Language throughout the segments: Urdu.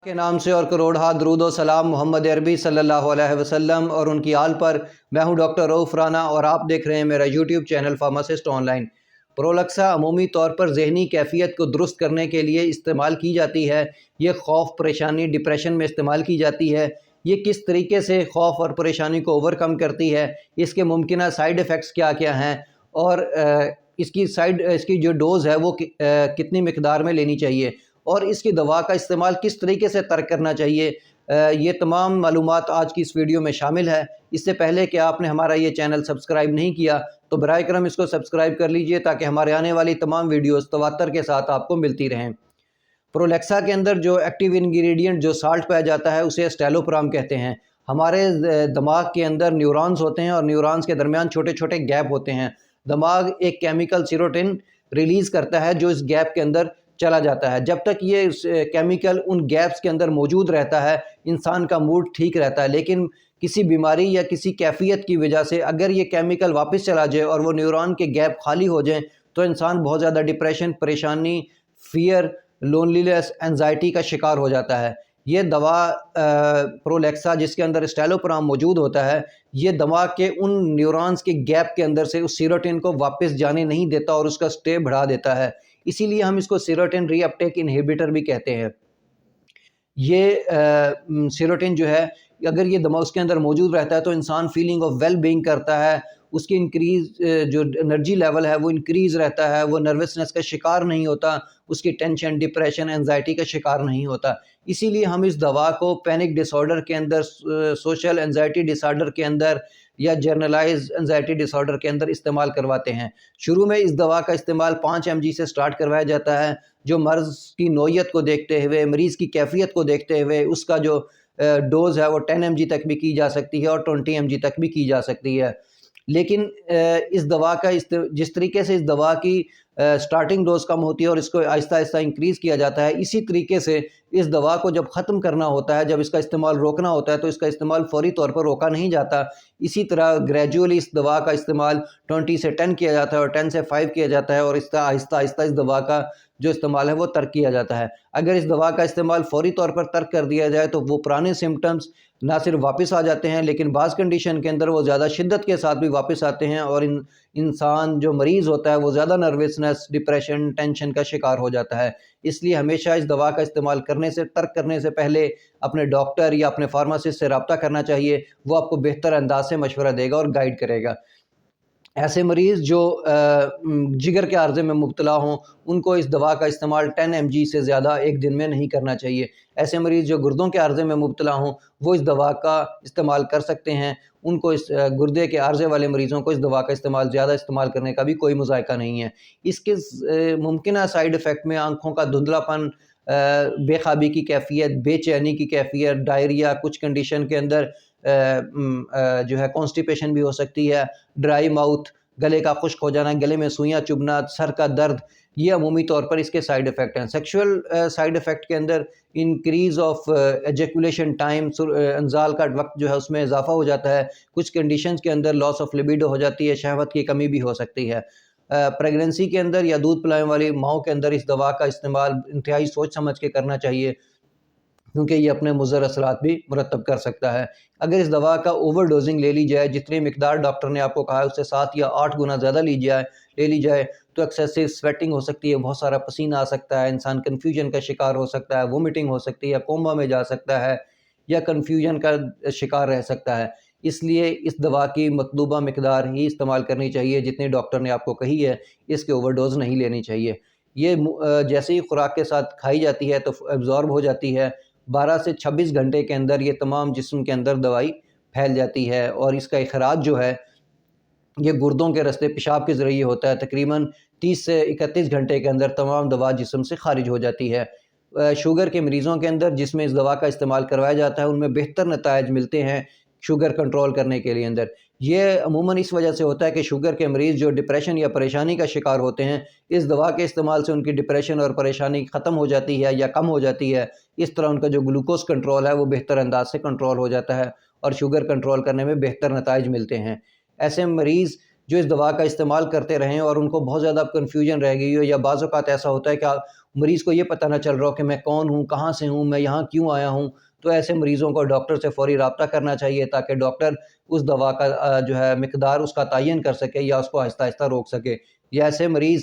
کے نام سے اور کروڑہا درود و سلام محمد عربی صلی اللہ علیہ وسلم اور ان کی آل پر۔ میں ہوں ڈاکٹر رؤف رانا اور آپ دیکھ رہے ہیں میرا YouTube channel pharmacist online. پرولیکسا عمومی طور پر ذہنی کیفیت کو درست کرنے کے لیے استعمال کی جاتی ہے۔ یہ خوف، پریشانی، ڈپریشن میں استعمال کی جاتی ہے۔ یہ کس طریقے سے خوف اور پریشانی کو اوورکم کرتی ہے، اس کے ممکنہ سائیڈ ایفیکٹس کیا کیا ہیں، اور اس کی جو ڈوز ہے وہ کتنی مقدار میں لینی چاہیے، اور اس کی دوا کا استعمال کس طریقے سے ترک کرنا چاہیے، یہ تمام معلومات آج کی اس ویڈیو میں شامل ہے۔ اس سے پہلے کہ آپ نے ہمارا یہ چینل سبسکرائب نہیں کیا تو برائے کرم اس کو سبسکرائب کر لیجئے تاکہ ہمارے آنے والی تمام ویڈیوز تواتر کے ساتھ آپ کو ملتی رہیں۔ پرولیکسا کے اندر جو ایکٹیو انگریڈینٹ جو سالٹ پایا جاتا ہے اسے اسٹیلوپرام کہتے ہیں۔ ہمارے دماغ کے اندر نیورونز ہوتے ہیں اور نیورونز کے درمیان چھوٹے چھوٹے گیپ ہوتے ہیں۔ دماغ ایک کیمیکل سیروٹونن ریلیز کرتا ہے جو اس گیپ کے اندر چلا جاتا ہے۔ جب تک یہ کیمیکل ان گیپس کے اندر موجود رہتا ہے انسان کا موڈ ٹھیک رہتا ہے، لیکن کسی بیماری یا کسی کیفیت کی وجہ سے اگر یہ کیمیکل واپس چلا جائے اور وہ نیورون کے گیپ خالی ہو جائیں تو انسان بہت زیادہ ڈپریشن، پریشانی، فیئر، لونلیس، انزائٹی کا شکار ہو جاتا ہے۔ یہ دوا پرولیکسا جس کے اندر اسٹیلوپرام موجود ہوتا ہے، یہ دماغ کے ان نیورونز کے گیپ کے اندر سے اس سیروٹونن کو واپس جانے نہیں دیتا اور اس کا سٹے بڑھا دیتا ہے۔ اسی لیے ہم اس کو سیروٹونن ری اپٹیک انہیبیٹر بھی کہتے ہیں۔ یہ سیروٹونن جو ہے اگر یہ دماغ اس کے اندر موجود رہتا ہے تو انسان فیلنگ آف ویل بینگ کرتا ہے، اس کی جو انرجی لیول ہے وہ انکریز رہتا ہے، وہ نروسنس کا شکار نہیں ہوتا، اس کی ٹینشن، ڈپریشن، انزائٹی کا شکار نہیں ہوتا۔ اسی لیے ہم اس دوا کو پینک ڈس آرڈر کے اندر، سوشل انزائٹی ڈس آرڈر کے اندر یا جرنلائز انزائٹی ڈس آرڈر کے اندر استعمال کرواتے ہیں۔ شروع میں اس دوا کا استعمال 5 mg سے سٹارٹ کروایا جاتا ہے، جو مرض کی نوعیت کو دیکھتے ہوئے، مریض کی کیفیت کو دیکھتے ہوئے اس کا جو ڈوز ہے وہ 10 mg تک بھی کی جا سکتی ہے اور 20 mg تک بھی کی جا سکتی ہے۔ لیکن اس دوا کا جس طریقے سے اس دوا کی سٹارٹنگ ڈوز کم ہوتی ہے اور اس کو آہستہ آہستہ انکریز کیا جاتا ہے، اسی طریقے سے اس دوا کو جب ختم کرنا ہوتا ہے، جب اس کا استعمال روکنا ہوتا ہے تو اس کا استعمال فوری طور پر روکا نہیں جاتا۔ اسی طرح گریجولی اس دوا کا استعمال 20 سے 10 کیا جاتا ہے اور 10 سے 5 کیا جاتا ہے، اور آہستہ آہستہ اس دوا کا جو استعمال ہے وہ ترک کیا جاتا ہے۔ اگر اس دوا کا استعمال فوری طور پر ترک کر دیا جائے تو وہ پرانے سمپٹمز نہ صرف واپس آ جاتے ہیں لیکن بعض کنڈیشن کے اندر وہ زیادہ شدت کے ساتھ بھی واپس آتے ہیں، اور انسان جو مریض ہوتا ہے وہ زیادہ نروسنس، ڈپریشن، ٹینشن کا شکار ہو جاتا ہے۔ اس لیے ہمیشہ اس دوا کا استعمال ترک کرنے سے پہلے اپنے ڈاکٹر یا اپنے فارماسسٹ سے رابطہ کرنا چاہیے، وہ آپ کو بہتر انداز سے مشورہ دے گا اور گائیڈ کرے گا۔ ایسے مریض جو جگر کے عارضے میں مبتلا ہوں ان کو اس دوا کا استعمال 10 mg سے زیادہ ایک دن میں نہیں کرنا چاہیے۔ ایسے مریض جو گردوں کے عارضے میں مبتلا ہوں وہ اس دوا کا استعمال کر سکتے ہیں۔ ان کو اس گردے کے عارضے والے مریضوں کو اس دوا کا زیادہ استعمال کرنے کا بھی کوئی مذائقہ نہیں ہے۔ اس کے ممکنہ سائیڈ ایفیکٹ میں آنکھوں کا دھندلا پن، بے خوابی کی کیفیت، بے چینی کی کیفیت، ڈائریا، کچھ کنڈیشن کے اندر جو ہے کانسٹیپیشن بھی ہو سکتی ہے، ڈرائی ماؤتھ، گلے کا خشک ہو جانا، گلے میں سوئیاں چبھنا، سر کا درد، یہ عمومی طور پر اس کے سائیڈ ایفیکٹ ہیں۔ سیکشول سائیڈ ایفیکٹ کے اندر انکریز آف ایجیکولیشن ٹائم، انزال کا وقت جو ہے اس میں اضافہ ہو جاتا ہے۔ کچھ کنڈیشنز کے اندر لاس آف لیبیڈو ہو جاتی ہے، شہوت کی کمی بھی ہو سکتی ہے۔ پریگننسی کے اندر یا دودھ پلانے والی ماؤں کے اندر اس دوا کا استعمال انتہائی سوچ سمجھ کے کرنا چاہیے کیونکہ یہ اپنے مضر اثرات بھی مرتب کر سکتا ہے۔ اگر اس دوا کا اوور ڈوزنگ لے لی جائے، جتنی مقدار ڈاکٹر نے آپ کو کہا ہے اس سے 7 یا 8 گنا زیادہ لے لی جائے تو ایکسیسو سویٹنگ ہو سکتی ہے، بہت سارا پسینہ آ سکتا ہے، انسان کنفیوژن کا شکار ہو سکتا ہے، وومٹنگ ہو سکتی ہے، کوما میں جا سکتا ہے یا کنفیوژن کا شکار رہ سکتا ہے۔ اس لیے اس دوا کی مطلوبہ مقدار ہی استعمال کرنی چاہیے جتنی ڈاکٹر نے آپ کو کہی ہے، اس کے اوور ڈوز نہیں لینی چاہیے۔ یہ جیسے ہی خوراک کے ساتھ کھائی جاتی ہے تو ایبزارب ہو جاتی ہے، 12 سے 26 گھنٹے کے اندر یہ تمام جسم کے اندر دوائی پھیل جاتی ہے، اور اس کا اخراج جو ہے یہ گردوں کے راستے پیشاب کے ذریعے ہوتا ہے۔ تقریباً 30 سے 31 گھنٹے کے اندر تمام دوا جسم سے خارج ہو جاتی ہے۔ شوگر کے مریضوں کے اندر جس میں اس دوا کا استعمال کروایا جاتا ہے ان میں بہتر نتائج ملتے ہیں شوگر کنٹرول کرنے کے لیے اندر۔ یہ عموماً اس وجہ سے ہوتا ہے کہ شوگر کے مریض جو ڈپریشن یا پریشانی کا شکار ہوتے ہیں، اس دوا کے استعمال سے ان کی ڈپریشن اور پریشانی ختم ہو جاتی ہے یا کم ہو جاتی ہے۔ اس طرح ان کا جو گلوکوز کنٹرول ہے وہ بہتر انداز سے کنٹرول ہو جاتا ہے اور شوگر کنٹرول کرنے میں بہتر نتائج ملتے ہیں۔ ایسے مریض جو اس دوا کا استعمال کرتے رہیں اور ان کو بہت زیادہ کنفیوژن رہ گئی ہو، یا بعض اوقات ایسا ہوتا ہے کہ مریض کو یہ پتہ نہ چل رہا ہو کہ میں کون ہوں، کہاں سے ہوں، میں یہاں کیوں آیا ہوں، تو ایسے مریضوں کو ڈاکٹر سے فوری رابطہ کرنا چاہیے تاکہ ڈاکٹر اس دوا کا جو ہے مقدار اس کا تعین کر سکے یا اس کو آہستہ آہستہ روک سکے۔ یا ایسے مریض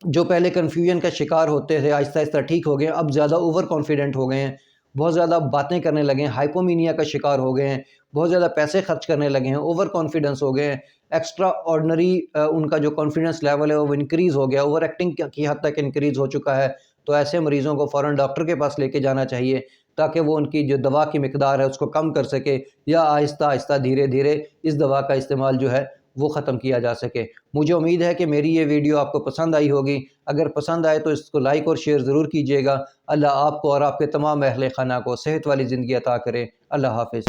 جو پہلے کنفیوژن کا شکار ہوتے تھے آہستہ آہستہ ٹھیک ہو گئے ہیں، اب زیادہ اوور کانفیڈنٹ ہو گئے ہیں، بہت زیادہ باتیں کرنے لگے ہیں، ہائپومینیا کا شکار ہو گئے ہیں، بہت زیادہ پیسے خرچ کرنے لگے ہیں، اوور کانفیڈنس ہو گئے ہیں، ایکسٹرا آرڈنری ان کا جو کانفیڈنس لیول ہے وہ انکریز ہو گیا، اوور ایکٹنگ کی حد تک انکریز ہو چکا ہے۔ تو ایسے مریضوں کو فوراً ڈاکٹر کے پاس لے کے جانا چاہیے تاکہ وہ ان کی جو دوا کی مقدار ہے اس کو کم کر سکے یا آہستہ آہستہ دھیرے دھیرے اس دوا کا استعمال جو ہے وہ ختم کیا جا سکے۔ مجھے امید ہے کہ میری یہ ویڈیو آپ کو پسند آئی ہوگی۔ اگر پسند آئے تو اس کو لائک اور شیئر ضرور کیجیے گا۔ اللہ آپ کو اور آپ کے تمام اہل خانہ کو صحت والی زندگی عطا کرے۔ اللہ حافظ۔